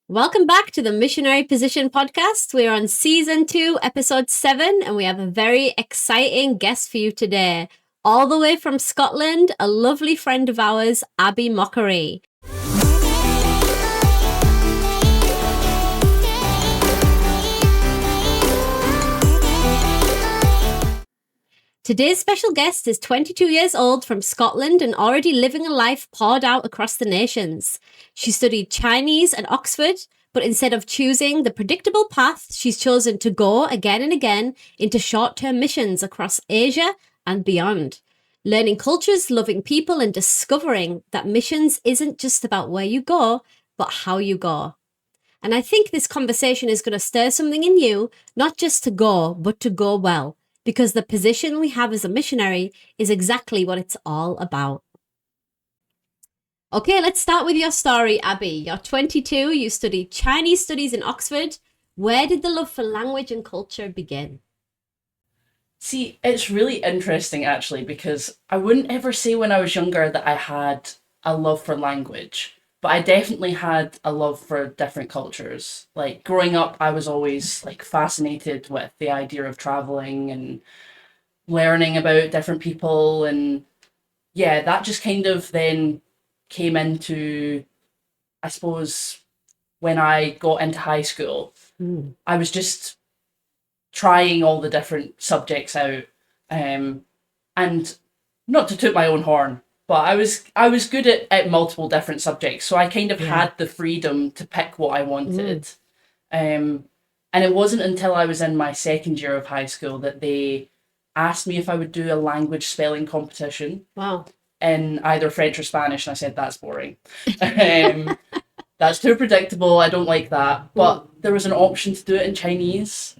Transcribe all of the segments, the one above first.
Welcome back to the Missionary Position podcast. We're on season 2, episode 7, and we have a very exciting guest for you today. All the way from Scotland, a lovely friend of ours, Abbie Mockery. Today's special guest is 22 years old from Scotland and already living a life poured out across the nations. She studied Chinese at Oxford, but instead of choosing the predictable path, she's chosen to go again and again into short-term missions across Asia and beyond. Learning cultures, loving people, and discovering that missions isn't just about where you go, but how you go. And I think this conversation is going to stir something in you, not just to go, but to go well. Because the position we have as a missionary is exactly what it's all about. Okay, let's start with your story, Abbie. You're 22, you studied Chinese studies in Oxford. Where did the love for language and culture begin? See, it's really interesting actually, because I wouldn't ever say when I was younger that I had a love for language, but I definitely had a love for different cultures. Like growing up, I was always like fascinated with the idea of traveling and learning about different people. And yeah, that just kind of then came into, I suppose, when I got into high school, I was just trying all the different subjects out. And not to toot my own horn, but I was good at multiple different subjects. So I kind of had the freedom to pick what I wanted. And it wasn't until I was in my second year of high school that they asked me if I would do a language spelling competition. Wow. In either French or Spanish, and I said that's boring. That's too predictable. I don't like that. But there was an option to do it in Chinese.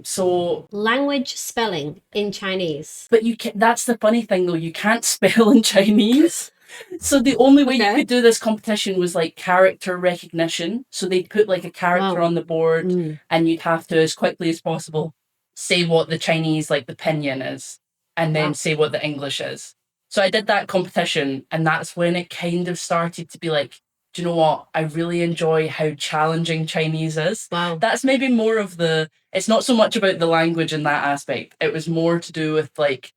So language spelling in Chinese. But you can that's the funny thing though, you can't spell in Chinese. So the only way you could do this competition was like character recognition. So they'd put like a character on the board and you'd have to, as quickly as possible, say what the Chinese, like the pinyin is, and then say what the English is. So I did that competition, and that's when it kind of started to be like, do you know what? I really enjoy how challenging Chinese is. Wow. That's maybe more of it's not so much about the language in that aspect. It was more to do with like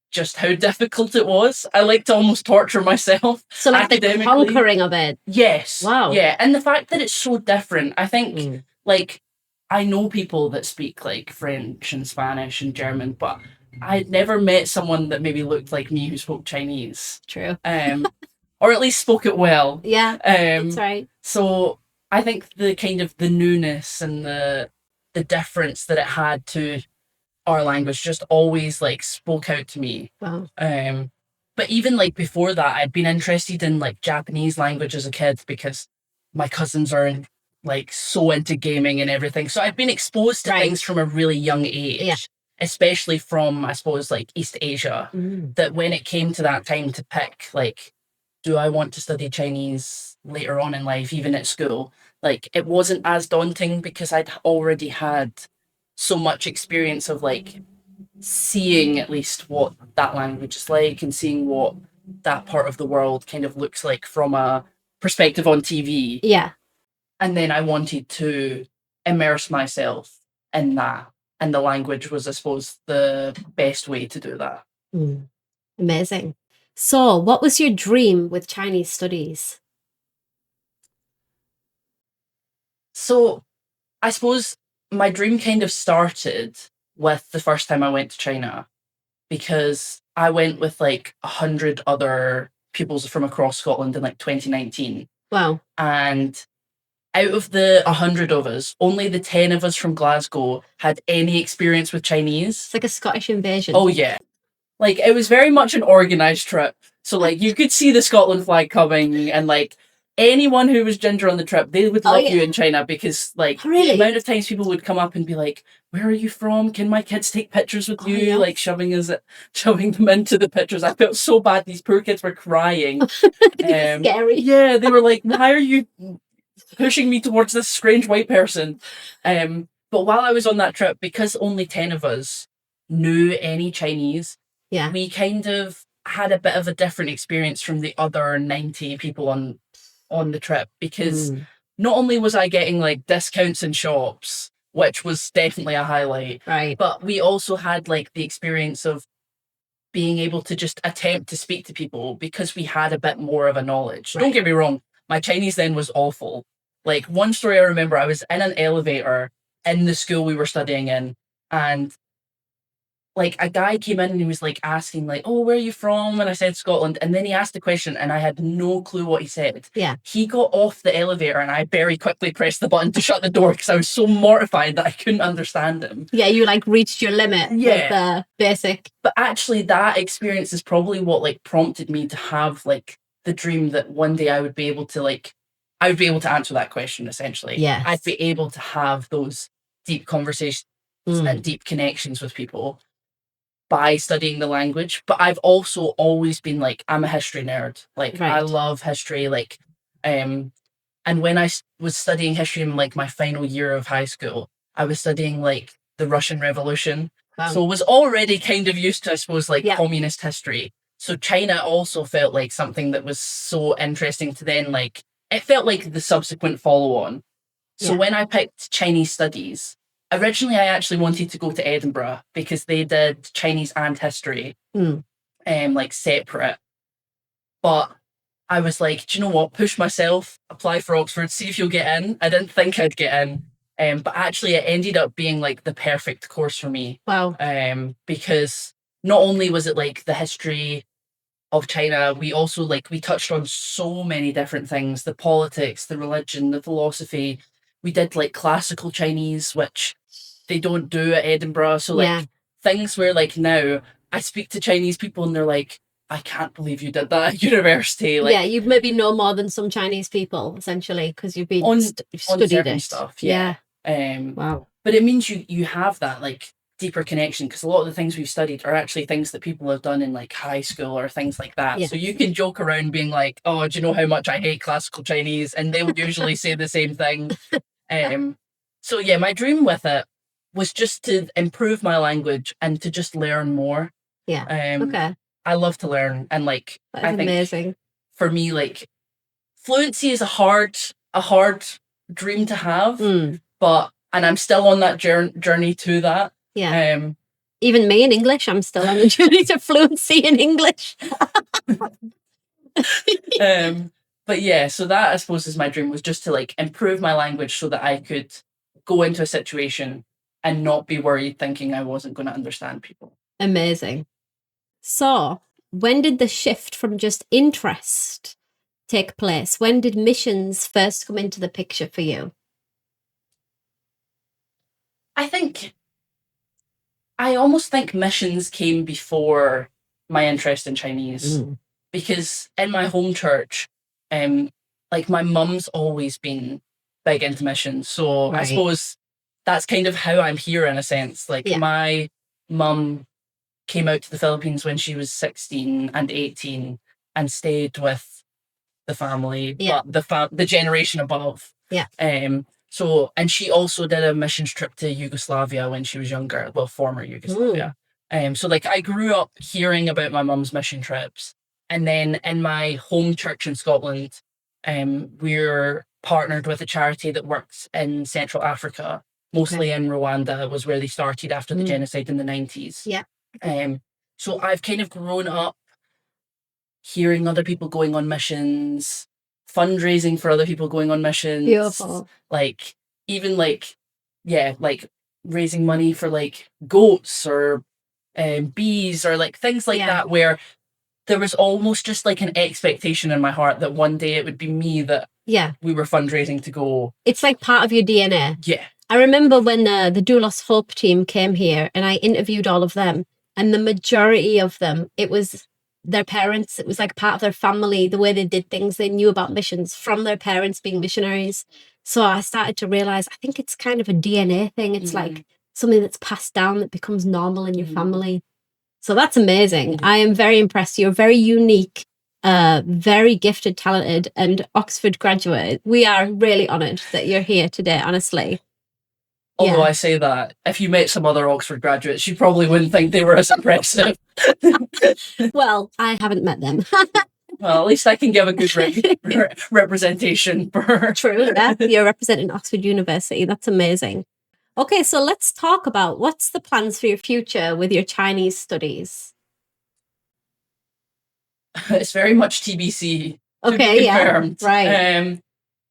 just how difficult it was. I like to almost torture myself. So like the conquering of it. Yes. Wow. Yeah. And the fact that it's so different, I think like I know people that speak like French and Spanish and German, but I'd never met someone that maybe looked like me who spoke Chinese. True. Or at least spoke it well. Yeah, that's right. So I think the kind of the newness and the difference that it had to our language just always like spoke out to me. Wow. But even like before that, I'd been interested in like Japanese language as a kid because my cousins are like so into gaming and everything. So I've been exposed to things from a really young age. Especially from, I suppose, like East Asia, that when it came to that time to pick, like, do I want to study Chinese later on in life, even at school? Like, it wasn't as daunting because I'd already had so much experience of, like, seeing at least what that language is like and seeing what that part of the world kind of looks like from a perspective on TV. Yeah. And then I wanted to immerse myself in that. And the language was, I suppose, the best way to do that. Amazing. So, what was your dream with Chinese studies? So, I suppose my dream kind of started with the first time I went to China, because I went with like 100 other pupils from across Scotland in like 2019. Wow. And out of the 100 of us, only the 10 of us from Glasgow had any experience with Chinese. It's like a Scottish invasion. Oh, yeah. Like, it was very much an organised trip. So, like, you could see the Scotland flag coming, and, like, anyone who was ginger on the trip, they would love you in China because, like, the amount of times people would come up and be like, where are you from? Can my kids take pictures with you? Like, shoving them into the pictures. I felt so bad. These poor kids were crying. Scary. Yeah, they were like, why are you pushing me towards this strange white person? But while I was on that trip, because only 10 of us knew any Chinese, we kind of had a bit of a different experience from the other 90 people on the trip, because not only was I getting like discounts in shops, which was definitely a highlight, Right. but we also had like the experience of being able to just attempt to speak to people because we had a bit more of a knowledge. Don't Right. get me wrong, my Chinese then was awful. Like one story I remember, I was in an elevator in the school we were studying in, and like a guy came in and he was like asking like, oh, where are you from? And I said Scotland, and then he asked a question and I had no clue what he said. Yeah. He got off the elevator and I very quickly pressed the button to shut the door because I was so mortified that I couldn't understand him. Yeah, you like reached your limit with the basic. But actually that experience is probably what like prompted me to have like the dream that one day I would be able to answer that question essentially. Yes. I'd be able to have those deep conversations and deep connections with people by studying the language. But I've also always been like, I'm a history nerd. Like I love history. Like, and when I was studying history in like my final year of high school, I was studying like the Russian Revolution. Wow. So I was already kind of used to, I suppose, like communist history. So China also felt like something that was so interesting to then like, it felt like the subsequent follow on. So when I picked Chinese studies, originally I actually wanted to go to Edinburgh because they did Chinese and history, like separate. But I was like, do you know what? Push myself, apply for Oxford, see if you'll get in. I didn't think I'd get in. But actually it ended up being like the perfect course for me. Wow. Because not only was it like the history of China, we also like, we touched on so many different things, the politics, the religion, the philosophy. We did like classical Chinese, which they don't do at Edinburgh. So like things where like now I speak to Chinese people and they're like, I can't believe you did that at university. Like, you maybe know more than some Chinese people essentially because you've been studied it. Stuff. Wow. But it means you have that like deeper connection because a lot of the things we've studied are actually things that people have done in like high school or things like that. So you can joke around being like, oh, do you know how much I hate classical Chinese? And they would usually say the same thing. So yeah, my dream with it was just to improve my language and to just learn more. Okay. I love to learn, and like I think amazing. For me, like fluency is a hard dream to have, but and I'm still on that journey to that. Even me in English, I'm still on the journey to fluency in English. But yeah, so that I suppose is my dream, was just to like improve my language so that I could go into a situation and not be worried thinking I wasn't going to understand people. Amazing. So when did the shift from just interest take place? When did missions first come into the picture for you? I almost think missions came before my interest in Chinese, because in my home church, like my mum's always been big into missions. So I suppose that's kind of how I'm here in a sense. Like my mum came out to the Philippines when she was 16 and 18 and stayed with the family, but the generation above. So, and she also did a missions trip to Yugoslavia when she was younger, well, former Yugoslavia. So like I grew up hearing about my mum's mission trips. And then in my home church in Scotland, we're partnered with a charity that works in Central Africa, mostly in Rwanda, was where they started after the genocide in the 90s. So I've kind of grown up hearing other people going on missions, fundraising for other people going on missions. Beautiful. Like even like raising money for like goats or bees or like things like that, where there was almost just like an expectation in my heart that one day it would be me that we were fundraising to go. It's like part of your DNA. Yeah. I remember when the Doulos Hope team came here and I interviewed all of them, and the majority of them, it was their parents. It was like part of their family, the way they did things. They knew about missions from their parents being missionaries. So I started to realize, I think it's kind of a DNA thing. It's like something that's passed down that becomes normal in your family. So that's amazing. I am very impressed. You're very unique, very gifted, talented, and Oxford graduate. We are really honoured that you're here today, honestly. Although I say that, if you met some other Oxford graduates, you probably wouldn't think they were as impressive. Well, I haven't met them. Well, at least I can give a good representation for. True, yeah. You're representing Oxford University. That's amazing. Okay, so let's talk about what's the plans for your future with your Chinese studies. It's very much TBC to be Okay, yeah, confirmed. right.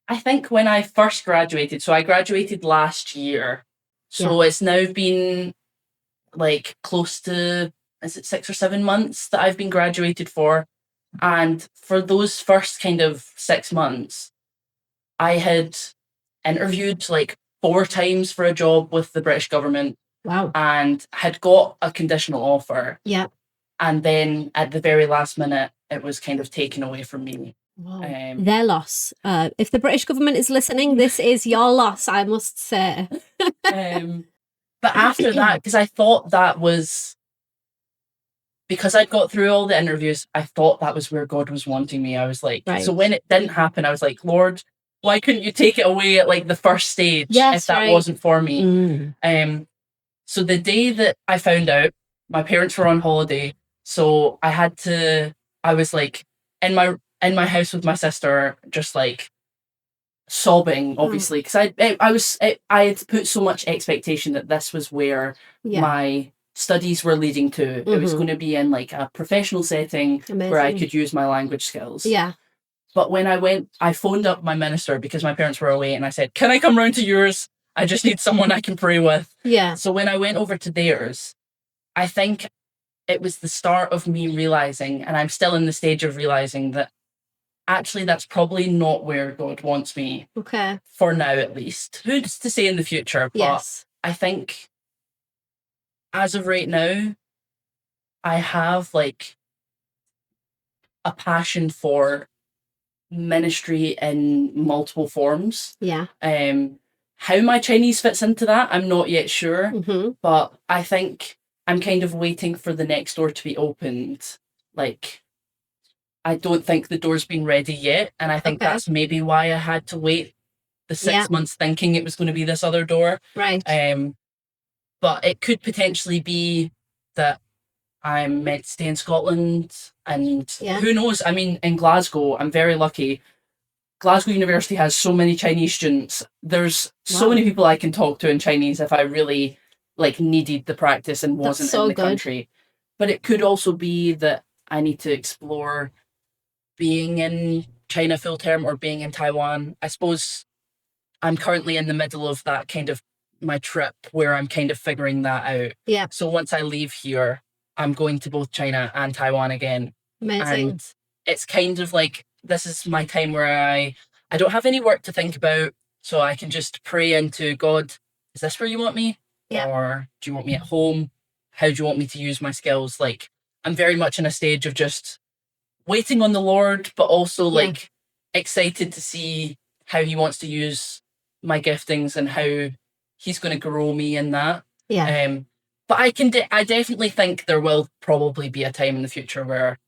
I think when I first graduated, so I graduated last year, so it's now been like close to, is it 6 or 7 months that I've been graduated for? And for those first kind of 6 months, I had interviewed like 4 times for a job with the British government Wow. and had got a conditional offer. Yeah. And then at the very last minute, it was kind of taken away from me. Wow. Their loss. If the British government is listening, this is your loss, I must say. But after that, because I thought that was, because I'd got through all the interviews, I thought that was where God was wanting me. I was like, so when it didn't happen, I was like, Lord, why couldn't you take it away at like the first stage if that wasn't for me? So the day that I found out, my parents were on holiday, so I was like in my house with my sister, just like sobbing, obviously, because I had put so much expectation that this was where my studies were leading to. It was going to be in like a professional setting where I could use my language skills. Yeah. But when I phoned up my minister because my parents were away, and I said, "Can I come round to yours? I just need someone I can pray with." Yeah. So when I went over to theirs, I think it was the start of me realizing, and I'm still in the stage of realizing, that actually that's probably not where God wants me. Okay. For now, at least. Who's to say in the future? But I think as of right now, I have like a passion for ministry in multiple forms. Yeah. How my Chinese fits into that, I'm not yet sure. But I think I'm kind of waiting for the next door to be opened. Like, I don't think the door's been ready yet. And I think that's maybe why I had to wait the 6 months thinking it was going to be this other door. Right. But it could potentially be that I'm meant to stay in Scotland, and who knows? I mean, in Glasgow, I'm very lucky. Glasgow University has so many Chinese students. There's so many people I can talk to in Chinese if I really like needed the practice and wasn't in the country. But it could also be that I need to explore being in China full term or being in Taiwan. I suppose I'm currently in the middle of that kind of my trip where I'm kind of figuring that out. Yeah. So once I leave here, I'm going to both China and Taiwan again. Amazing. And it's kind of like, this is my time where I don't have any work to think about, so I can just pray into God. Is this where you want me? Yeah. Or do you want me at home? How do you want me to use my skills? Like, I'm very much in a stage of just waiting on the Lord, but also like excited to see how he wants to use my giftings and how he's going to grow me in that. Yeah. But I definitely think there will probably be a time in the future where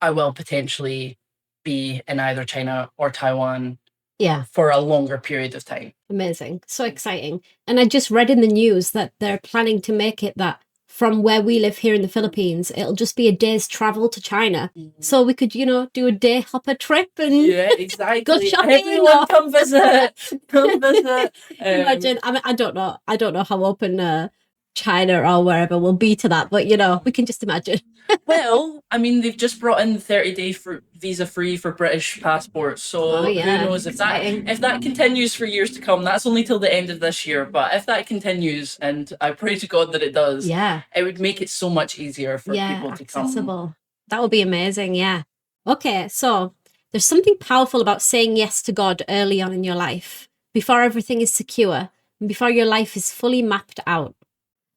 I will potentially be in either China or Taiwan. Yeah. For a longer period of time. Amazing. So exciting. And I just read in the news that they're planning to make it that from where we live here in the Philippines, it'll just be a day's travel to China. So we could, do a day hopper trip and exactly. Go shopping. Everyone come visit. Come visit. Imagine. I mean, I don't know how open China or wherever will be to that, but we can just imagine. Well, I mean, they've just brought in the 30-day visa free for British passports, so who knows if that continues for years to come. That's only till the end of this year, but if that continues, and I pray to God that it does, it would make it so much easier for people to come. That would be amazing. Yeah. Okay, so there's something powerful about saying yes to God early on in your life, before everything is secure and before your life is fully mapped out.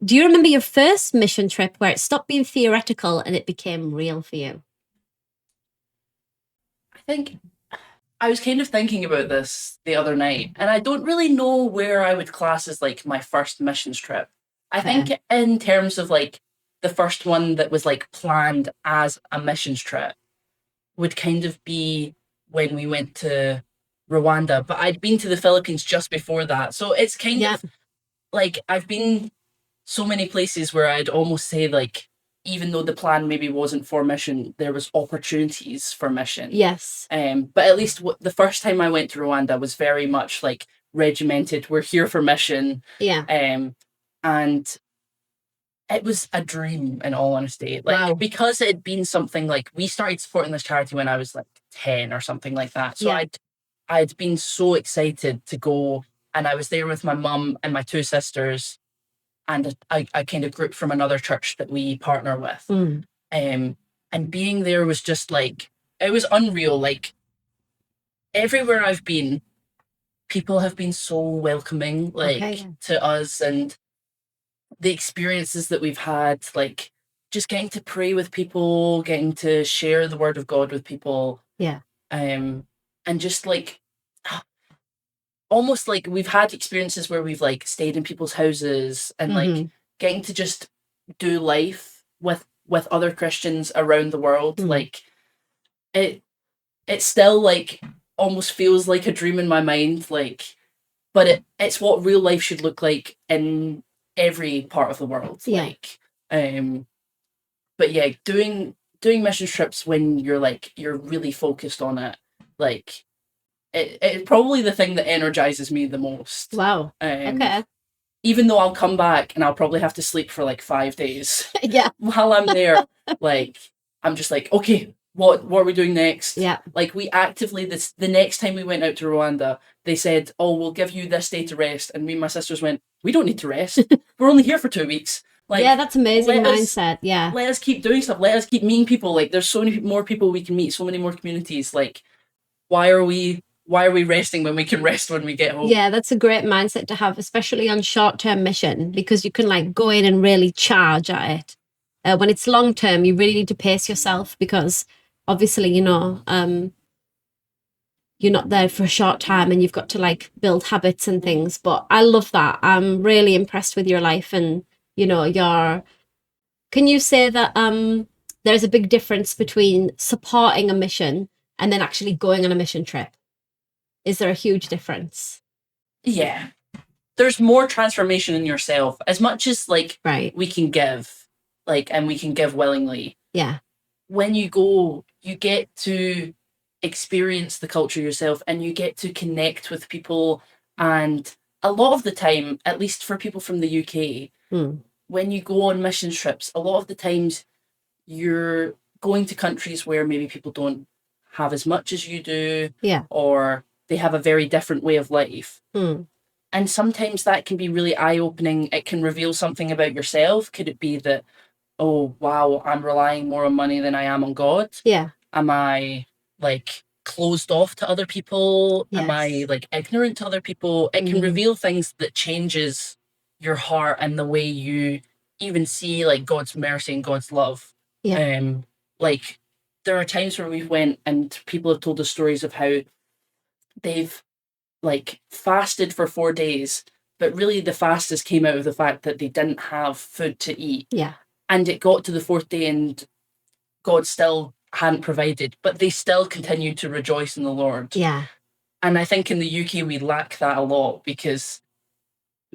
Do you remember your first mission trip where it stopped being theoretical and it became real for you? I think I was kind of thinking about this the other night, and I don't really know where I would class as like my first missions trip. I think in terms of like the first one that was like planned as a missions trip would kind of be when we went to Rwanda, but I'd been to the Philippines just before that. So it's kind of like I've been so many places where I'd almost say like even though the plan maybe wasn't for mission, there was opportunities for mission. Yes. But at least the first time I went to Rwanda was very much like regimented. We're here for mission. Yeah. And it was a dream, in all honesty. Like, Wow. because it had been something like, we started supporting this charity when I was like 10 or something like that. So Yeah. I'd been so excited to go, and I was there with my mum and my two sisters and a kind of group from another church that we partner with. And being there was just like, it was unreal. Like, everywhere I've been, people have been so welcoming, like, Okay. to us, and the experiences that we've had, like, just getting to pray with people, getting to share the word of God with people. Yeah. And just like, almost like we've had experiences where we've like stayed in people's houses and like getting to just do life with other Christians around the world. Like, it still like almost feels like a dream in my mind, like, but it's what real life should look like in every part of the world. Yeah. Like, but yeah, doing mission trips when you're really focused on it, like, it's probably the thing that energizes me the most. Wow. Okay. Even though I'll come back and I'll probably have to sleep for like 5 days. Yeah. While I'm there, like, I'm just like, okay, what are we doing next? Yeah. Like, we actively, the next time we went out to Rwanda, they said, oh, we'll give you this day to rest. And me and my sisters went, we don't need to rest. We're only here for 2 weeks. Like, yeah, that's amazing mindset. Yeah. Let us keep doing stuff. Let us keep meeting people. Like, there's so many more people we can meet, so many more communities. Like, why are we resting when we can rest when we get home? Yeah, that's a great mindset to have, especially on short-term mission, because you can like go in and really charge at it. When it's long-term, you really need to pace yourself, because obviously, you're not there for a short time and you've got to like build habits and things. But I love that. I'm really impressed with your life, and can you say that there's a big difference between supporting a mission and then actually going on a mission trip? Is there a huge difference? Yeah. There's more transformation in yourself, as much as like we can give, like, and we can give willingly. Yeah. When you go, you get to experience the culture yourself, and you get to connect with people. And a lot of the time, at least for people from the UK, when you go on mission trips, a lot of the times you're going to countries where maybe people don't have as much as you do, or they have a very different way of life. And sometimes that can be really eye-opening. It can reveal something about yourself. Could it be that, oh, wow, I'm relying more on money than I am on God? Yeah. Am I like closed off to other people? Yes. Am I like ignorant to other people? It can reveal things that changes your heart and the way you even see like God's mercy and God's love. Yeah. Like, there are times where we've went and people have told us stories of how they've like fasted for 4 days, but really the fastest came out of the fact that they didn't have food to eat. Yeah. And it got to the 4th day and God still hadn't provided, but they still continued to rejoice in the Lord. Yeah. And I think in the UK we lack that a lot, because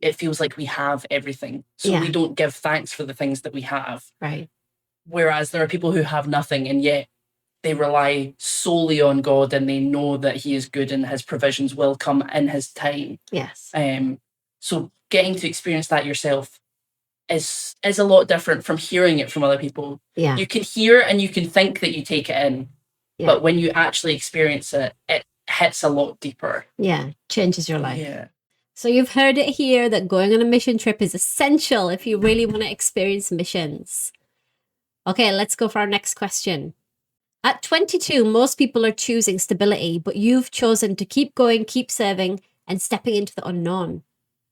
it feels like we have everything. So we don't give thanks for the things that we have. Right. Whereas there are people who have nothing, and yet they rely solely on God, and they know that He is good and His provisions will come in His time. Yes. So getting to experience that yourself is a lot different from hearing it from other people. Yeah. You can hear and you can think that you take it in, but when you actually experience it, it hits a lot deeper. Yeah, changes your life. Yeah. So you've heard it here that going on a mission trip is essential if you really want to experience missions. Okay, let's go for our next question. At 22, most people are choosing stability, but you've chosen to keep going, keep serving, and stepping into the unknown.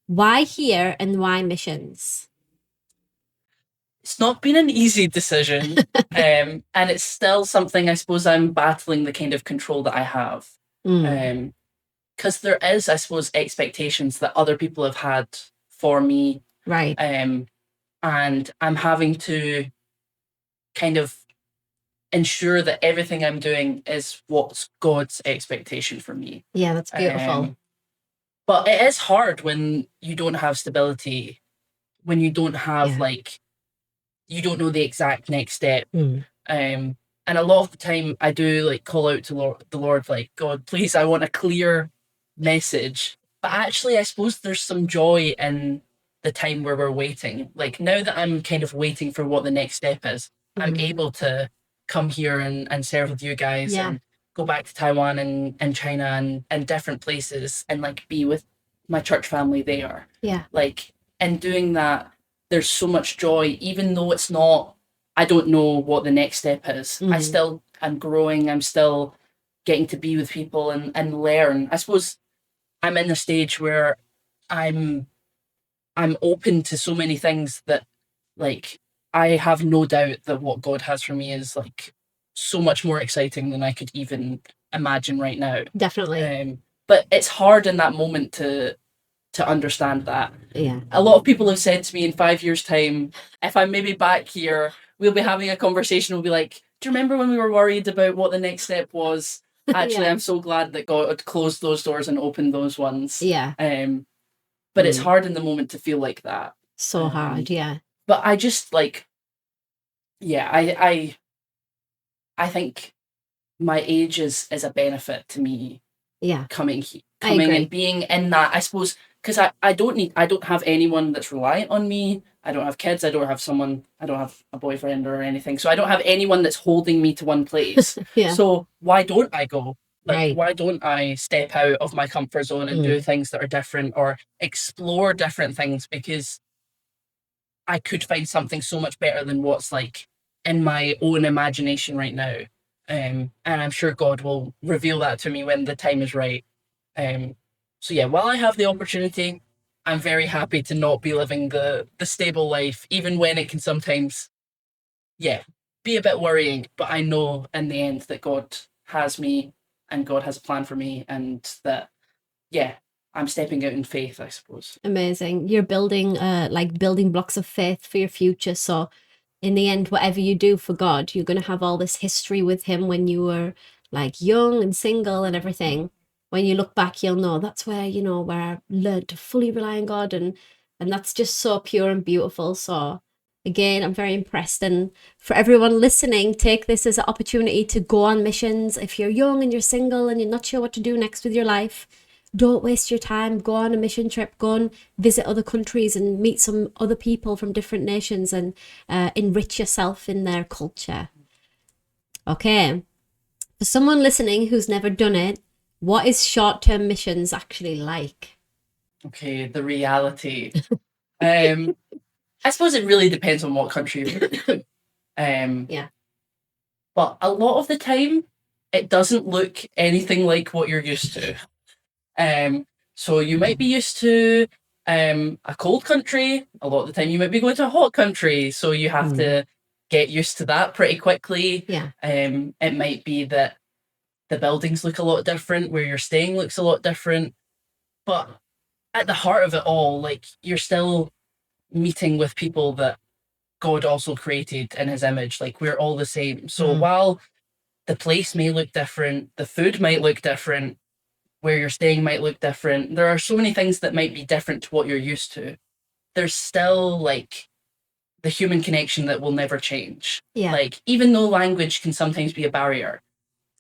Why here, and why missions? It's not been an easy decision, and it's still something I suppose I'm battling, the kind of control that I have. Because there is, I suppose, expectations that other people have had for me. Right. And I'm having to kind of ensure that everything I'm doing is what's God's expectation for me. Yeah, that's beautiful. But it is hard when you don't have stability, when you don't have like you don't know the exact next step. Mm. And a lot of the time I do like call out to the Lord, like, God, please, I want a clear message. But actually, I suppose there's some joy in the time where we're waiting. Like now that I'm kind of waiting for what the next step is, I'm Mm. able to come here and serve with you guys Yeah. and go back to Taiwan and China and different places and like be with my church family there. Yeah. Like in doing that, there's so much joy, even though it's not, I don't know what the next step is. I Mm. still am growing. I'm still getting to be with people and learn. I suppose I'm in a stage where I'm I'm open to so many things that like I have no doubt that what God has for me is like so much more exciting than I could even imagine right now. Definitely. But it's hard in that moment to understand that. Yeah. A lot of people have said to me in 5 years' time, if I'm maybe back here, we'll be having a conversation. We'll be like, do you remember when we were worried about what the next step was? Actually, Yeah. I'm so glad that God had closed those doors and opened those ones. Yeah. But it's hard in the moment to feel like that. So hard. Yeah. But I just like, yeah, I think my age is a benefit to me Yeah. coming I agree. and being in that, I suppose, because I don't have anyone that's reliant on me. I don't have kids. I don't have a boyfriend or anything. So I don't have anyone that's holding me to one place. Yeah. So why don't I go? Like, Right. why don't I step out of my comfort zone and do things that are different or explore different things? Because I could find something so much better than what's like in my own imagination right now. And I'm sure God will reveal that to me when the time is right. So yeah, while I have the opportunity, I'm very happy to not be living the stable life, even when it can sometimes, yeah, be a bit worrying. But I know in the end that God has me and God has a plan for me, and that, yeah, I'm stepping out in faith, I suppose. Amazing. You're building like building blocks of faith for your future. So in the end, whatever you do for God, you're going to have all this history with him when you were like young and single and everything. When you look back, you'll know that's where, where I learned to fully rely on God, and that's just so pure and beautiful. So again, I'm very impressed. And for everyone listening, take this as an opportunity to go on missions. If you're young and you're single and you're not sure what to do next with your life, don't waste your time. Go on a mission trip. Go and visit other countries and meet some other people from different nations and enrich yourself in their culture. Okay. For someone listening who's never done it, what is short-term missions actually like? Okay, the reality. I suppose it really depends on what country you're in. Yeah. But a lot of the time, it doesn't look anything like what you're used to. So you might be used to a cold country. A lot of the time, you might be going to a hot country. So you have to get used to that pretty quickly. Yeah. It might be that the buildings look a lot different, where you're staying looks a lot different. But at the heart of it all, like you're still meeting with people that God also created in his image. Like we're all the same. So while the place may look different, the food might look different, where you're staying might look different, there are so many things that might be different to what you're used to. There's still like the human connection that will never change. Yeah. Like even though language can sometimes be a barrier,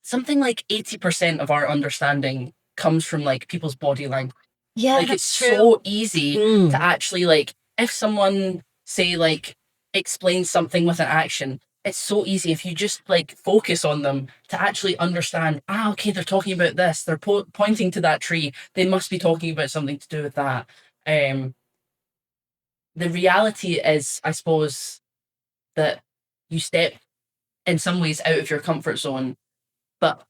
something like 80% of our understanding comes from like people's body language. Yeah, Like it's so easy to actually like if someone say like explains something with an action, it's so easy if you just like focus on them to actually understand, okay, they're talking about this, they're pointing to that tree, they must be talking about something to do with that. The reality is, I suppose, that you step in some ways out of your comfort zone, but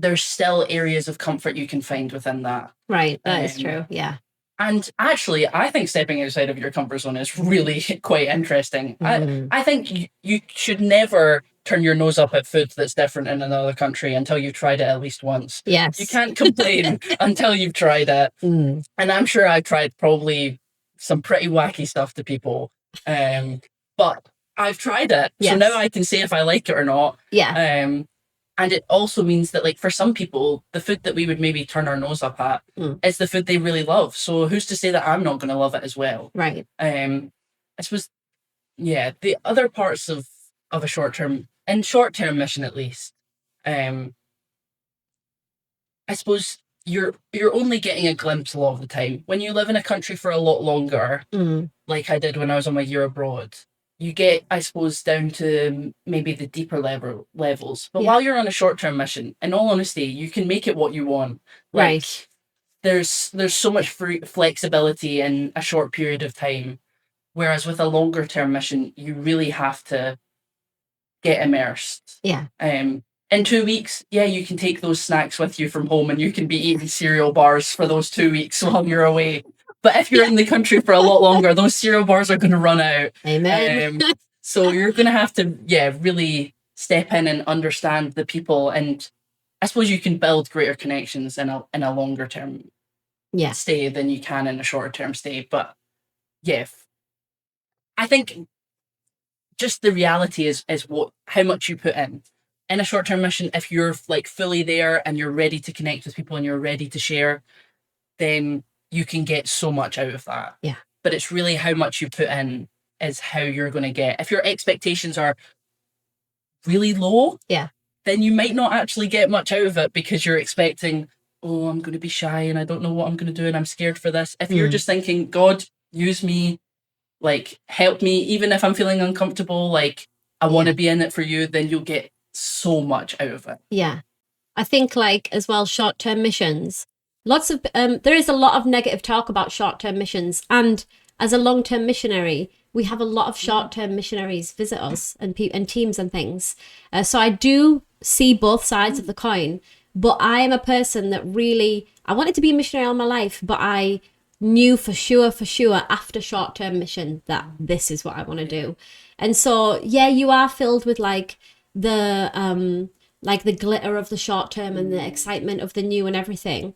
there's still areas of comfort you can find within that. Right, that is true. Yeah. And actually, I think stepping outside of your comfort zone is really quite interesting. I think you should never turn your nose up at food that's different in another country until you've tried it at least once. Yes. You can't complain until you've tried it. And I'm sure I've tried probably some pretty wacky stuff to people. But I've tried it. Yes. So now I can say if I like it or not. Yeah. And it also means that, like, for some people, the food that we would maybe turn our nose up at is the food they really love. So who's to say that I'm not going to love it as well? Right. I suppose yeah, the other parts of a short term mission at least, um, I suppose you're only getting a glimpse a lot of the time. When you live in a country for a lot longer, Mm. like I did when I was on my year abroad, you get, I suppose, down to maybe the deeper levels. But Yeah. while you're on a short term mission, in all honesty, you can make it what you want. Like Right. there's so much flexibility in a short period of time. Whereas with a longer term mission, you really have to get immersed. Yeah. In 2 weeks, yeah, you can take those snacks with you from home and you can be eating cereal bars for those 2 weeks while you're away. But if you're Yeah. in the country for a lot longer, those cereal bars are going to run out. Amen. So you're going to have to, yeah, really step in and understand the people. And I suppose you can build greater connections in a longer term Yeah. stay than you can in a shorter term stay. But yeah, I think just the reality is what how much you put in a short term mission. If you're like fully there and you're ready to connect with people and you're ready to share, then you can get so much out of that. Yeah. But it's really how much you put in is how you're going to get. If your expectations are really low, Yeah. then you might not actually get much out of it because you're expecting, oh, I'm going to be shy and I don't know what I'm going to do and I'm scared for this. If you're just thinking, God, use me, like help me, even if I'm feeling uncomfortable, like I want to be in it for you, then you'll get so much out of it. Yeah. I think like as well, short-term missions. Lots of there is a lot of negative talk about short-term missions, and as a long-term missionary, we have a lot of short-term missionaries visit us and teams and things. So I do see both sides of the coin, but I am a person that really I wanted to be a missionary all my life, but I knew for sure after short-term mission that this is what I want to do. And so yeah, you are filled with like the glitter of the short term and the excitement of the new and everything,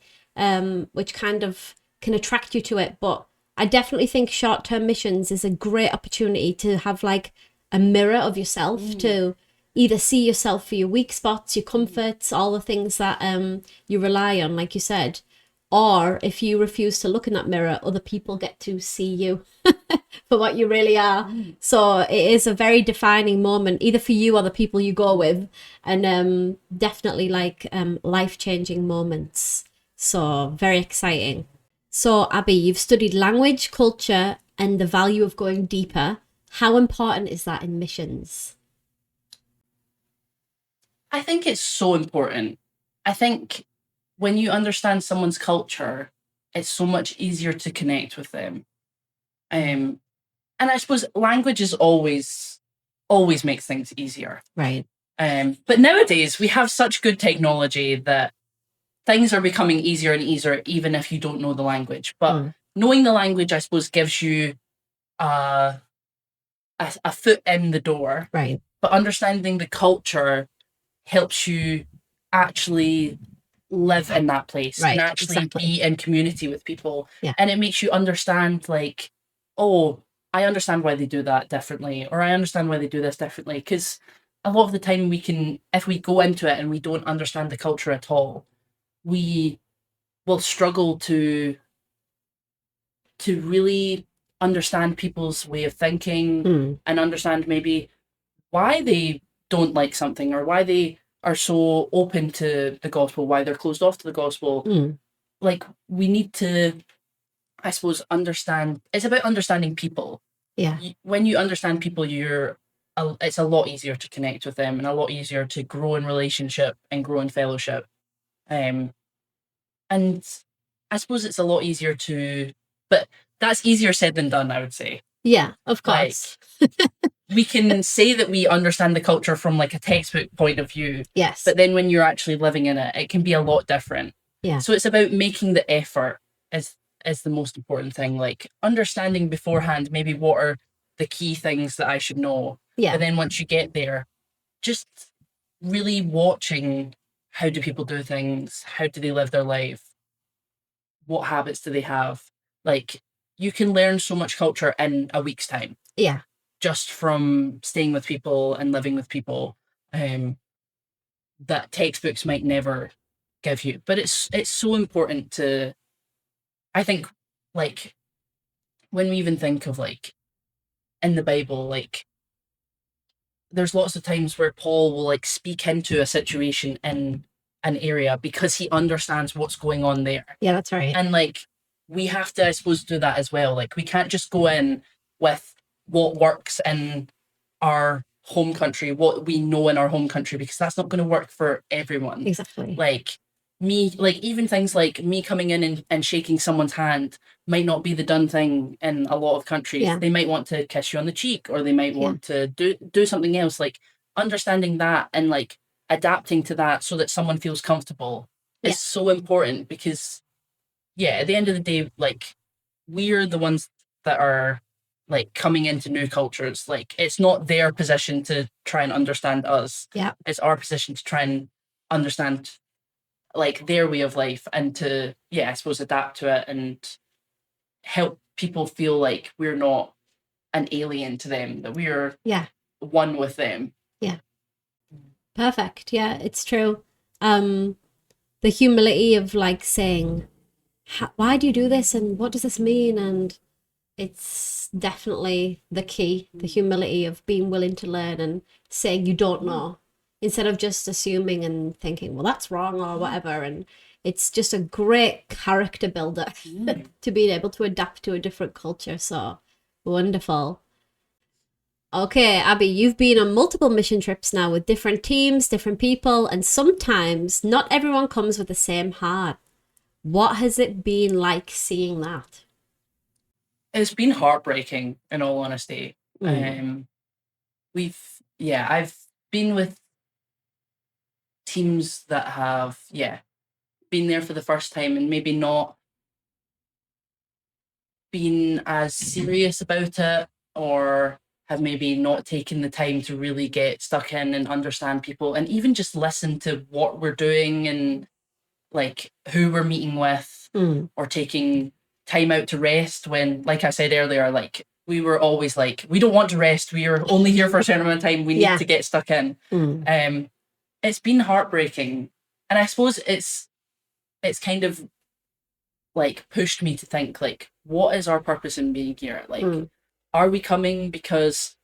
which kind of can attract you to it. But I definitely think short term missions is a great opportunity to have like a mirror of yourself to either see yourself for your weak spots, your comforts, all the things that you rely on, like you said. Or if you refuse to look in that mirror, other people get to see you for what you really are. So it is a very defining moment, either for you or the people you go with, and definitely like life-changing moments. So very exciting. So Abby, you've studied language, culture, and the value of going deeper. How important is that in missions? I think it's so important. I think when you understand someone's culture, it's so much easier to connect with them. And I suppose language is always makes things easier. Right. But nowadays we have such good technology that things are becoming easier and easier, even if you don't know the language. But knowing the language, I suppose, gives you a, a foot in the door. Right. But understanding the culture helps you actually live in that place Right, and actually exactly. be in community with people. Yeah. And it makes you understand, like, oh, I understand why they do that differently, or I understand why they do this differently. Because a lot of the time we can, if we go into it and we don't understand the culture at all, we will struggle to really understand people's way of thinking and understand maybe why they don't like something or why they are so open to the gospel, why they're closed off to the gospel. Like we need to, I suppose, understand. It's about understanding people. Yeah. When you understand people, it's a lot easier to connect with them and a lot easier to grow in relationship and grow in fellowship. Um, and I suppose it's a lot easier but that's easier said than done, I would say. Yeah, of Like, course. we can say that we understand the culture from like a textbook point of view, Yes. but then when you're actually living in it, it can be a lot different. Yeah. So it's about making the effort is the most important thing. Like understanding beforehand, maybe what are the key things that I should know. Yeah. But then once you get there, just really watching how do people do things, how do they live their life, what habits do they have. Like you can learn so much culture in a week's time. Yeah. Just from staying with people and living with people, that textbooks might never give you. But it's so important to, I think, like when we even think of like in the Bible, like there's lots of times where Paul will like speak into a situation in an area because he understands what's going on there. Yeah, that's right. And like we have to, I suppose, do that as well. Like we can't just go in with what works in our home country, what we know in our home country, because that's not going to work for everyone. Exactly. Like me, like even things like me coming in and shaking someone's hand might not be the done thing in a lot of countries. Yeah. They might want to kiss you on the cheek, or they might Yeah. want to do something else. Like understanding that and like adapting to that so that someone feels comfortable Yeah. is so important because yeah, at the end of the day, like we're the ones that are like coming into new cultures. Like it's not their position to try and understand us. Yeah. It's our position to try and understand like their way of life and to, yeah, I suppose adapt to it and help people feel like we're not an alien to them, that we're Yeah. one with them. Yeah. Perfect. Yeah, it's true. The humility of like saying, why do you do this and what does this mean? And it's definitely the key, the humility of being willing to learn and saying you don't know instead of just assuming and thinking, well, that's wrong or whatever. And it's just a great character builder to being able to adapt to a different culture. So wonderful. Okay, Abby, you've been on multiple mission trips now with different teams, different people, and sometimes not everyone comes with the same heart. What has it been like seeing that? It's been heartbreaking, in all honesty. I've been with teams that have, been there for the first time and maybe not been as serious about it, or have maybe not taken the time to really get stuck in and understand people and even just listen to what we're doing and like who we're meeting with, or taking time out to rest when, like I said earlier, like we were always like, we don't want to rest. We are only here for a certain amount of time. We need to get stuck in. It's been heartbreaking. And I suppose it's kind of like pushed me to think like, what is our purpose in being here? Like, are we coming because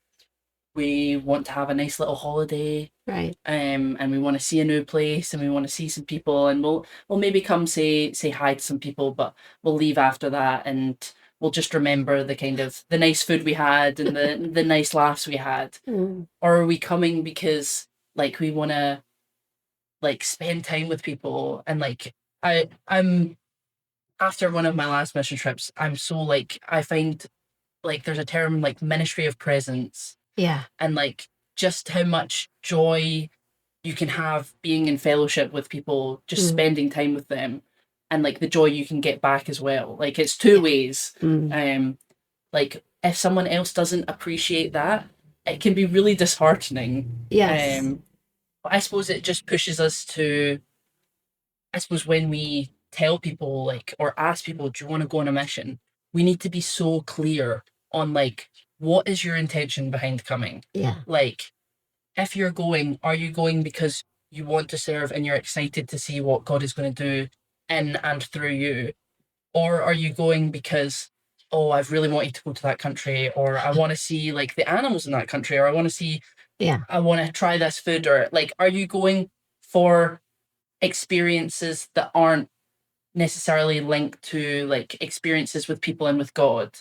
we want to have a nice little holiday, right? And we want to see a new place and we want to see some people, and we'll maybe come say hi to some people, but we'll leave after that, and we'll just remember the kind of the nice food we had and the nice laughs we had. Or are we coming because like we want to like spend time with people, and like I'm after one of my last mission trips, I'm so like, I find like there's a term like ministry of presence. Yeah. And like just how much joy you can have being in fellowship with people, just spending time with them, and like the joy you can get back as well. Like it's two ways. Like if someone else doesn't appreciate that, it can be really disheartening. Yes. But I suppose it just pushes us to, I suppose when we tell people like or ask people, do you want to go on a mission? We need to be so clear on like, what is your intention behind coming? Yeah. Like if you're going, are you going because you want to serve and you're excited to see what God is going to do in and through you? Or are you going because, oh, I've really wanted to go to that country, or I want to see like the animals in that country, or I want to see, I want to try this food, or like, are you going for experiences that aren't necessarily linked to like experiences with people and with God?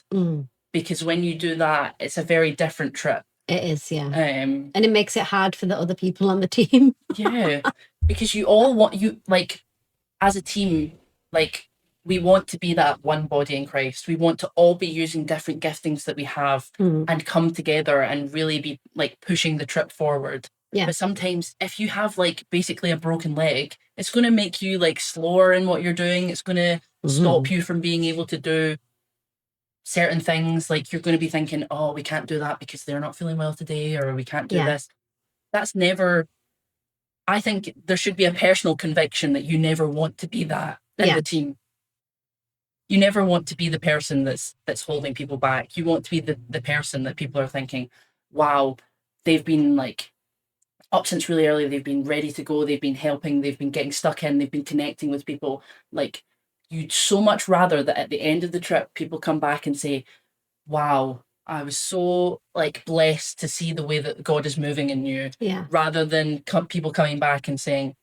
Because when you do that, it's a very different trip. It is, yeah. And it makes it hard for the other people on the team. Yeah, because you all want, you like, as a team, like we want to be that one body in Christ. We want to all be using different giftings that we have and come together and really be like pushing the trip forward. Yeah. But sometimes if you have like basically a broken leg, it's going to make you like slower in what you're doing. It's going to stop you from being able to do certain things. Like you're going to be thinking, oh, we can't do that because they're not feeling well today, or we can't do this. That's never, I think there should be a personal conviction that you never want to be that in the team. You never want to be the person that's holding people back. You want to be the person that people are thinking, wow, they've been like up since really early. They've been ready to go. They've been helping. They've been getting stuck in. They've been connecting with people. Like you'd so much rather that at the end of the trip, people come back and say, wow, I was so like blessed to see the way that God is moving in you, Yeah. rather than people coming back and saying,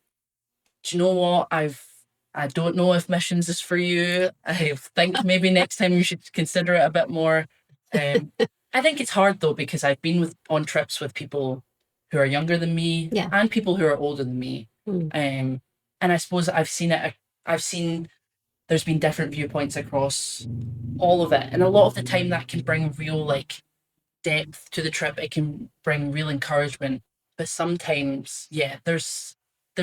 "Do you know what? I don't know if missions is for you. I think maybe next time you should consider it a bit more." I think it's hard though, because I've been on trips with people who are younger than me Yeah. and people who are older than me. And I suppose I've seen it. I've seen there's been different viewpoints across all of it, and a lot of the time that can bring real like depth to the trip. It can bring real encouragement, but sometimes, yeah, there's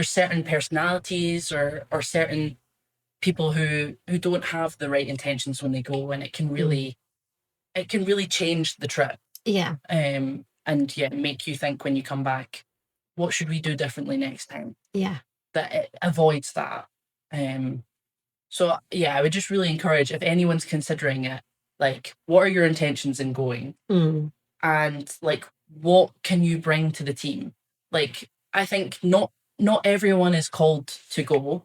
certain personalities or certain people who don't have the right intentions when they go, and it can really change the trip. Yeah. And yeah, make you think when you come back, what should we do differently next time? Yeah. That it avoids that. So yeah, I would just really encourage, if anyone's considering it, like, what are your intentions in going? And like, what can you bring to the team? Like, I think not everyone is called to go.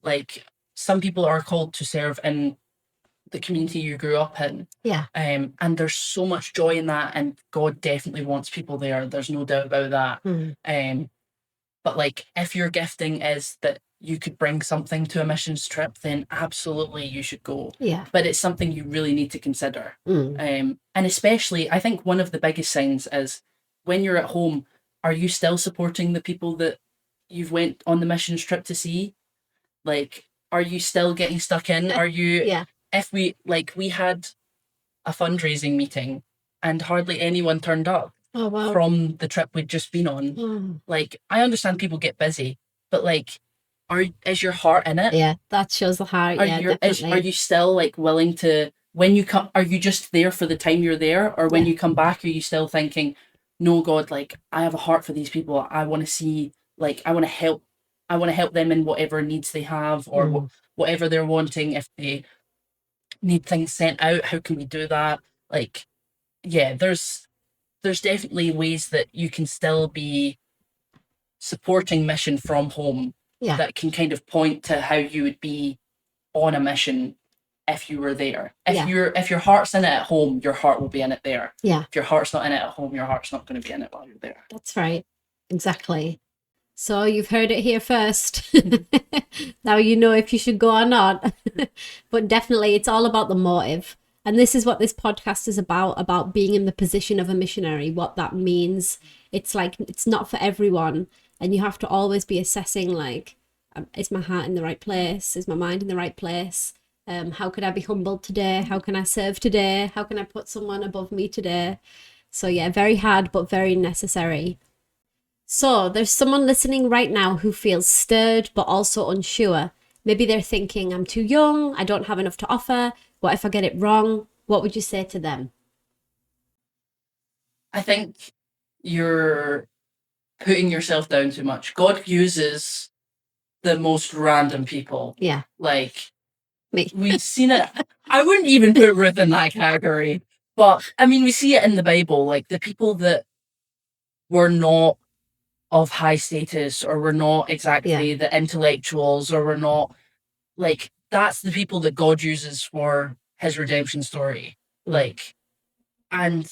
Like, some people are called to serve in the community you grew up in. Yeah. And there's so much joy in that, and God definitely wants people there. There's no doubt about that. But like, if your gifting is that you could bring something to a missions trip, then absolutely you should go. Yeah. But it's something you really need to consider. And especially, I think one of the biggest signs is when you're at home, are you still supporting the people that you've went on the missions trip to see? Like, are you still getting stuck in? Are you, Yeah. if we had a fundraising meeting and hardly anyone turned up. Oh, wow. From the trip we'd just been on. Like, I understand people get busy, but like, is your heart in it? Yeah, that shows the heart. Yeah, definitely. Are you still like willing to, when you come, are you just there for the time you're there? Or when you come back, are you still thinking, no, God, like, I have a heart for these people. I want to see, like, I want to help them in whatever needs they have, or whatever they're wanting. If they need things sent out, how can we do that? Like, yeah, there's definitely ways that you can still be supporting mission from home, that can kind of point to how you would be on a mission if you were there. If your heart's in it at home, your heart will be in it there. Yeah. If your heart's not in it at home, your heart's not going to be in it while you're there. That's right. Exactly. So you've heard it here first. Now you know if you should go or not. But definitely it's all about the motive. And this is what this podcast is about being in the position of a missionary, what that means. It's like, it's not for everyone. And you have to always be assessing, like, is my heart in the right place? Is my mind in the right place? How could I be humbled today? How can I serve today? How can I put someone above me today? So yeah, very hard, but very necessary. So there's someone listening right now who feels stirred, but also unsure. Maybe they're thinking, I'm too young, I don't have enough to offer. What if I get it wrong? What would you say to them? I think you're putting yourself down too much. God uses the most random people. Yeah. Like, me. We've seen it. I wouldn't even put Ruth in that category. But I mean, we see it in the Bible, like the people that were not of high status, or were not exactly the intellectuals, or were not, like, that's the people that God uses for his redemption story. Like, and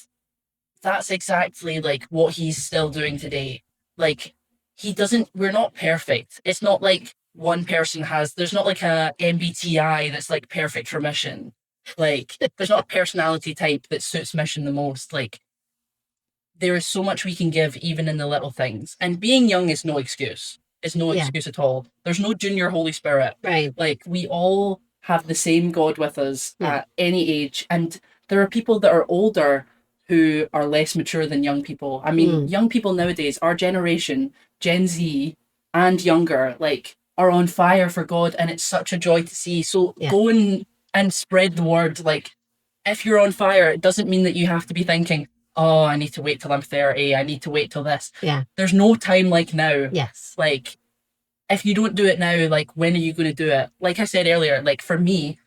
that's exactly like what he's still doing today. Like, we're not perfect. It's not like one person there's not like a MBTI that's like perfect for mission. Like, there's not a personality type that suits mission the most. Like, there is so much we can give even in the little things. And being young is no excuse. It's no excuse at all. There's no junior Holy Spirit. Right. Like, we all have the same God with us at any age. And there are people that are older who are less mature than young people. I mean, young people nowadays, our generation, Gen Z and younger, like, are on fire for God, and it's such a joy to see. So go and spread the word. Like, if you're on fire, it doesn't mean that you have to be thinking, oh, I need to wait till I'm 30. I need to wait till this. Yeah. There's no time like now. Yes. Like, if you don't do it now, like, when are you going to do it? Like I said earlier, like, for me,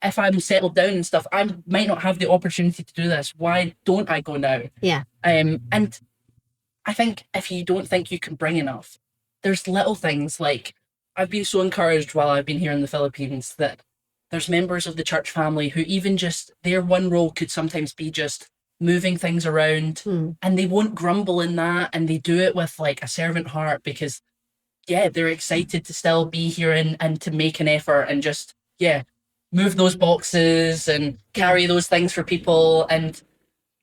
if I'm settled down and stuff, I might not have the opportunity to do this. Why don't I go now? Yeah. And I think if you don't think you can bring enough, there's little things. Like, I've been so encouraged while I've been here in the Philippines that there's members of the church family who even just, their one role could sometimes be just moving things around, Mm. and they won't grumble in that, and they do it with like a servant heart because yeah, they're excited to still be here and to make an effort and just yeah, move those boxes and Yeah. carry those things for people. And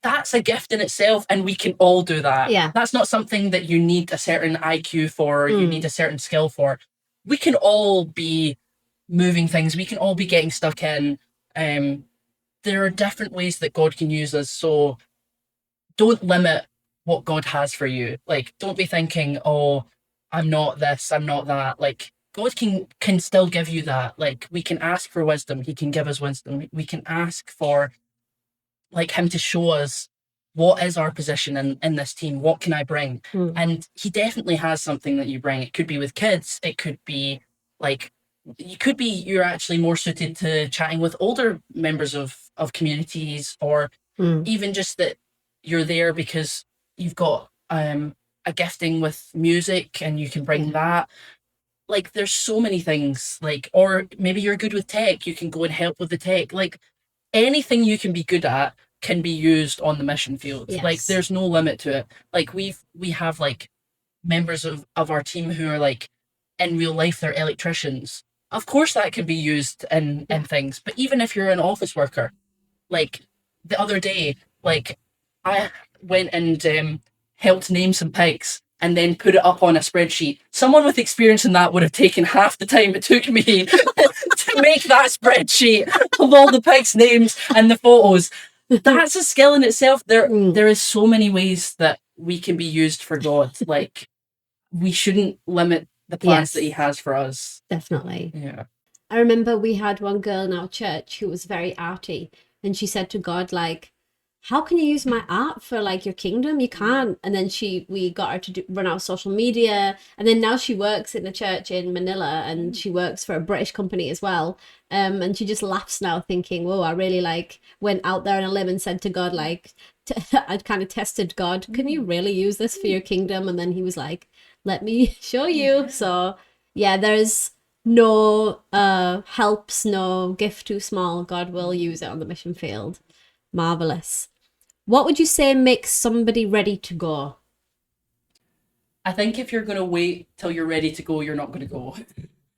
that's a gift in itself, and we can all do that. Yeah. That's not something that you need a certain IQ for, or you Mm. need a certain skill for. We can all be moving things, we can all be getting stuck in. There are different ways that God can use us, so don't limit what God has for you. Like, don't be thinking, oh, I'm not this, I'm not that. Like, God can still give you that. Like, we can ask for wisdom, He can give us wisdom. We can ask for like Him to show us what is our position in this team, what can I bring? Mm. And He definitely has something that you bring. It could be with kids, it could be like you're actually more suited to chatting with older members of communities, or Mm. even just that you're there because you've got a gifting with music and you can bring Yeah. that. Like, there's so many things. Like, or maybe you're good with tech, you can go and help with the tech. Like, anything you can be good at can be used on the mission field. Like, Yes. there's no limit to it. Like, we have like members of our team who are like in real life they're electricians. Of course that can be used in things. But even if you're an office worker, like the other day, like I went and helped name some pigs and then put it up on a spreadsheet. Someone with experience in that would have taken half the time it took me to make that spreadsheet of all the pigs' names and the photos. That's a skill in itself. There is so many ways that we can be used for God. Like, we shouldn't limit the plans that He has for us. Definitely. Yeah. I remember we had one girl in our church who was very arty, and she said to God, like, how can you use my art for like your kingdom? You can't. And then we got her to run our social media, and then now she works in a church in Manila, and she works for a British company as well. And she just laughs now, thinking, "Whoa, I really like went out there on a limb and said to God, like, I'd kind of tested God. Can you really use this for your kingdom?" And then He was like, "Let me show you." So yeah, there's no helps, no gift too small. God will use it on the mission field. Marvelous. What would you say makes somebody ready to go? I think if you're going to wait till you're ready to go, you're not going to go.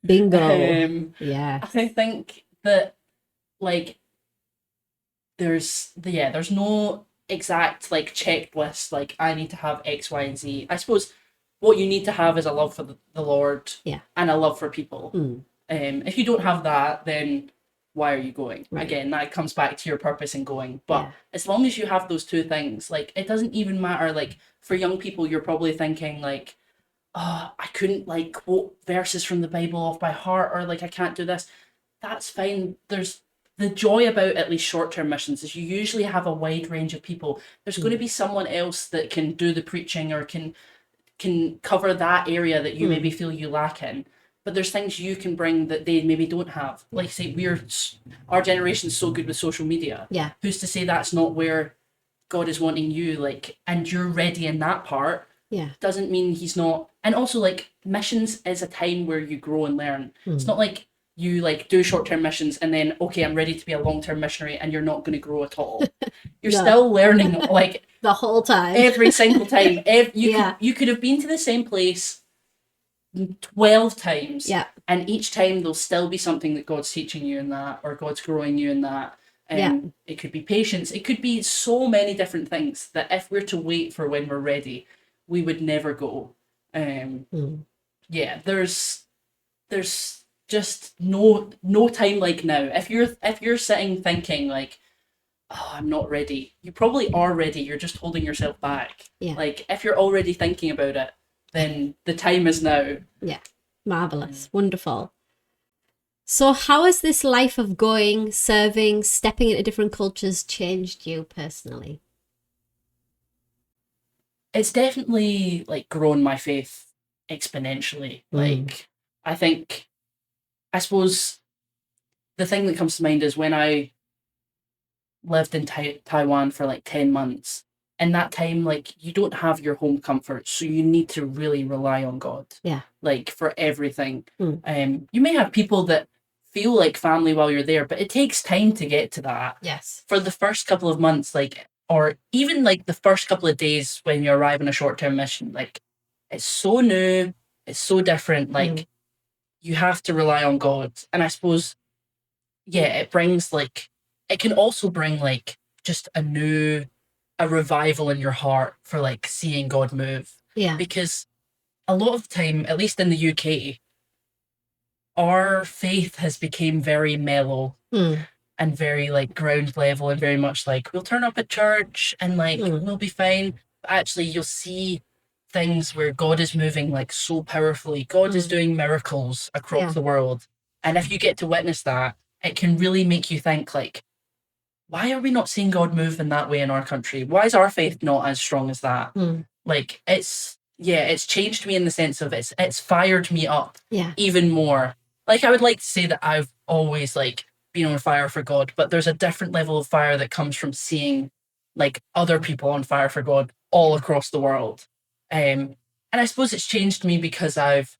Bingo. Yeah. I think that like there's no exact like checklist, like I need to have X, Y, and Z. I suppose what you need to have is a love for the Lord, Yeah. and a love for people. Mm. If you don't have that, then why are you going? Right. Again, that comes back to your purpose in going. But Yeah. as long as you have those two things, like it doesn't even matter. Like for young people, you're probably thinking like, oh, I couldn't like quote verses from the Bible off by heart, or like I can't do this. That's fine. There's the joy about at least short-term missions is you usually have a wide range of people. There's going to be someone else that can do the preaching or can cover that area that you maybe feel you lack in. But there's things you can bring that they maybe don't have. Like say our generation's so good with social media. Yeah. Who's to say that's not where God is wanting you, like, and you're ready in that part? Yeah. Doesn't mean He's not. And also, like, missions is a time where you grow and learn. It's not like you like do short-term missions and then okay, I'm ready to be a long-term missionary, and you're not going to grow at all. You're still learning, like the whole time, every single time. You could have been to the same place 12 times, and each time there'll still be something that God's teaching you in that, or God's growing you in that. It could be patience, it could be so many different things that if we're to wait for when we're ready, we would never go. Yeah, there's just no time like now. If you're sitting thinking like, oh, I'm not ready, you probably are ready, you're just holding yourself back. Like if you're already thinking about it, then the time is now. Marvelous. Wonderful. So how has this life of going, serving, stepping into different cultures changed you personally? It's definitely like grown my faith exponentially. Like I suppose the thing that comes to mind is when I lived in Taiwan for like 10 months. In that time, like you don't have your home comfort, so you need to really rely on God. Like for everything. You may have people that feel like family while you're there, but it takes time to get to that. Yes. For the first couple of months, like or even like the first couple of days when you arrive on a short-term mission, like it's so new, it's so different, like you have to rely on God. And I suppose, yeah, it brings like, it can also bring like just a revival in your heart for like seeing God move. Yeah. Because a lot of the time, at least in the UK, our faith has become very mellow and very like ground level and very much like we'll turn up at church and like we'll be fine. But actually, you'll see things where God is moving like so powerfully. God is doing miracles across the world. And if you get to witness that, it can really make you think like, why are we not seeing God move in that way in our country? Why is our faith not as strong as that? Like it's changed me in the sense of it's fired me up even more. Like I would like to say that I've always like been on fire for God, but there's a different level of fire that comes from seeing like other people on fire for God all across the world. And I suppose it's changed me because I've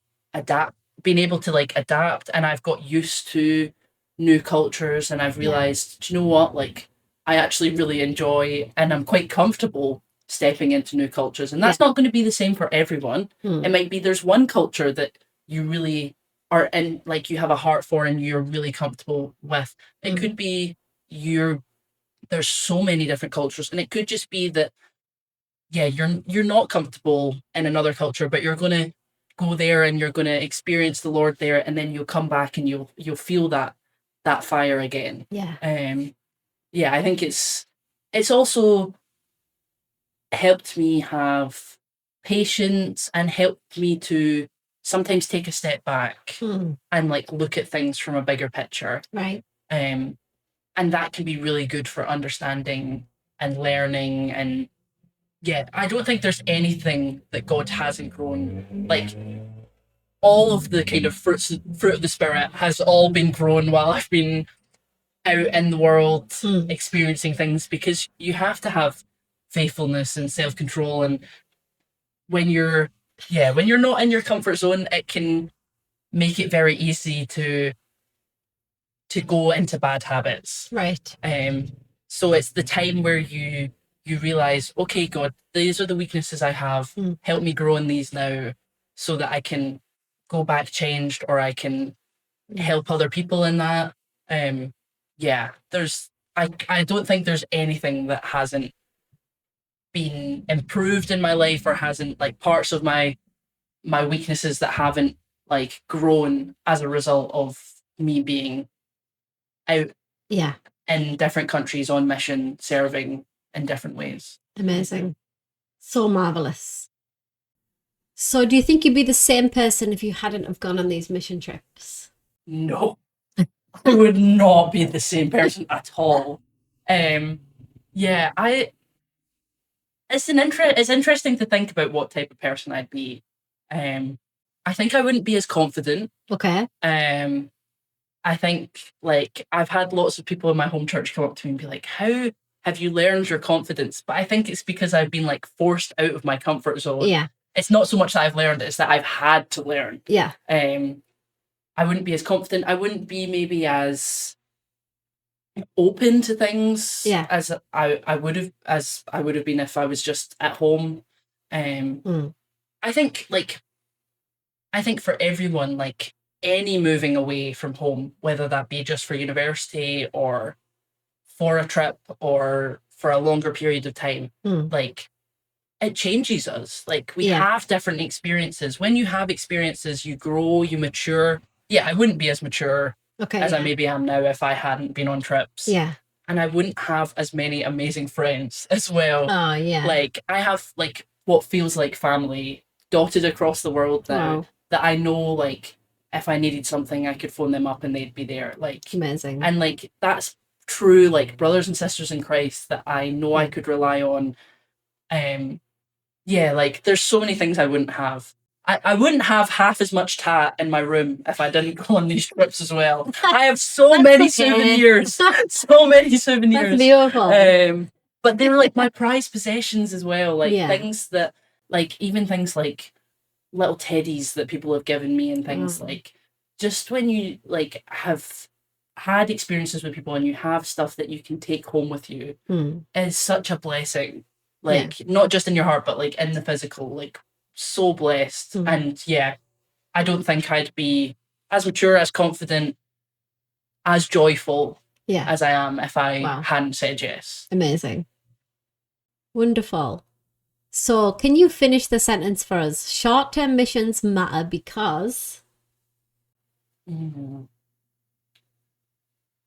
been able to like adapt, and I've got used to new cultures, and I've realized, do you know what? Like I actually really enjoy and I'm quite comfortable stepping into new cultures. And that's not going to be the same for everyone. It might be there's one culture that you really are in, like you have a heart for and you're really comfortable with. It could be there's so many different cultures, and it could just be that you're not comfortable in another culture, but you're going to go there and you're going to experience the Lord there, and then you'll come back and you'll feel that fire again. I think it's also helped me have patience and helped me to sometimes take a step back and like look at things from a bigger picture. Right. And that can be really good for understanding and learning. And I don't think there's anything that God hasn't grown. Like all of the kind of fruit of the spirit has all been grown while I've been out in the world experiencing things, because you have to have faithfulness and self-control. And when you're not in your comfort zone, it can make it very easy to go into bad habits. Right. So it's the time where you realize, okay, God, these are the weaknesses I have. Help me grow in these now so that I can go back changed, or I can help other people in that. There's I don't think there's anything that hasn't been improved in my life, or hasn't like parts of my weaknesses that haven't like grown as a result of me being out in different countries on mission, serving in different ways. Amazing. So marvelous. So do you think you'd be the same person if you hadn't have gone on these mission trips? No. I would not be the same person at all. It's interesting to think about what type of person I'd be. I think I wouldn't be as confident. Okay. I think like I've had lots of people in my home church come up to me and be like, "How have you learned your confidence?" But I think it's because I've been like forced out of my comfort zone. Yeah. It's not so much that I've learned, it's that I've had to learn. Yeah. I wouldn't be as confident. I wouldn't be maybe as open to things as I would have been if I was just at home. I think for everyone, like any moving away from home, whether that be just for university or for a trip or for a longer period of time, like it changes us. Like we have different experiences. When you have experiences, you grow, you mature. Yeah, I wouldn't be as mature as I maybe am now if I hadn't been on trips. Yeah. And I wouldn't have as many amazing friends as well. Oh, yeah. Like I have like what feels like family dotted across the world now that I know, like if I needed something, I could phone them up and they'd be there. Like amazing. And like that's true, like brothers and sisters in Christ that I know I could rely on. Like there's so many things I wouldn't have. I wouldn't have half as much tat in my room if I didn't go on these trips as well. I have so many souvenirs. So many souvenirs. That's beautiful. But they were like my prized possessions as well. Like things that, like even things like little teddies that people have given me and things like, just when you like have had experiences with people and you have stuff that you can take home with you is such a blessing. Like, not just in your heart, but like in the physical, like so blessed. And yeah, I don't think I'd be as mature, as confident, as joyful as I am if I hadn't said yes. Amazing. Wonderful. So can you finish the sentence for us? Short-term missions matter because...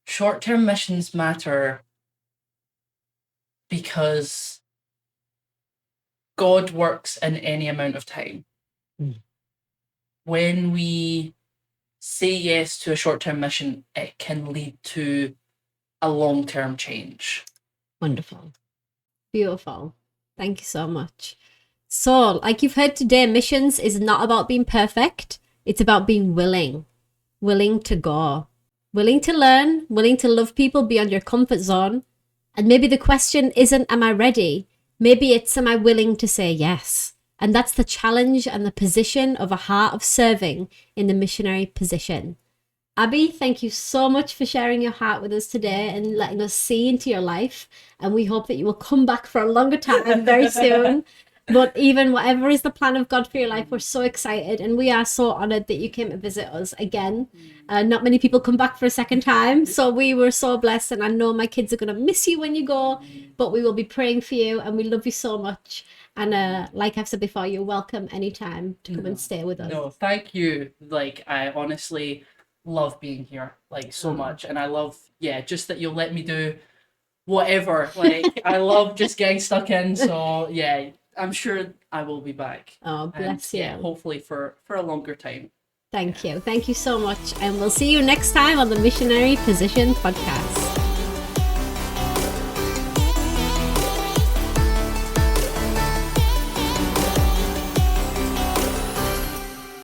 Short-term missions matter because God works in any amount of time. When we say yes to a short-term mission, it can lead to a long-term change. Wonderful. Beautiful. Thank you so much. So, like you've heard today, missions is not about being perfect. It's about being willing to go, willing to learn, willing to love people beyond your comfort zone. And maybe the question isn't, am I ready? Maybe it's, am I willing to say yes? And that's the challenge and the position of a heart of serving in the missionary position. Abbie, thank you so much for sharing your heart with us today and letting us see into your life. And we hope that you will come back for a longer time very soon. But even whatever is the plan of God for your life, we're so excited and we are so honored that you came to visit us again. Not many people come back for a second time. So we were so blessed, and I know my kids are going to miss you when you go, but we will be praying for you and we love you so much. And like I've said before, you're welcome anytime to come and stay with us. No, thank you. Like, I honestly love being here, like, so much. And I love, just that you'll let me do whatever. Like, I love just getting stuck in. So yeah, I'm sure I will be back. Oh, bless you. Yeah, hopefully for a longer time. Thank you so much, and we'll see you next time on the Missionary Position Podcast.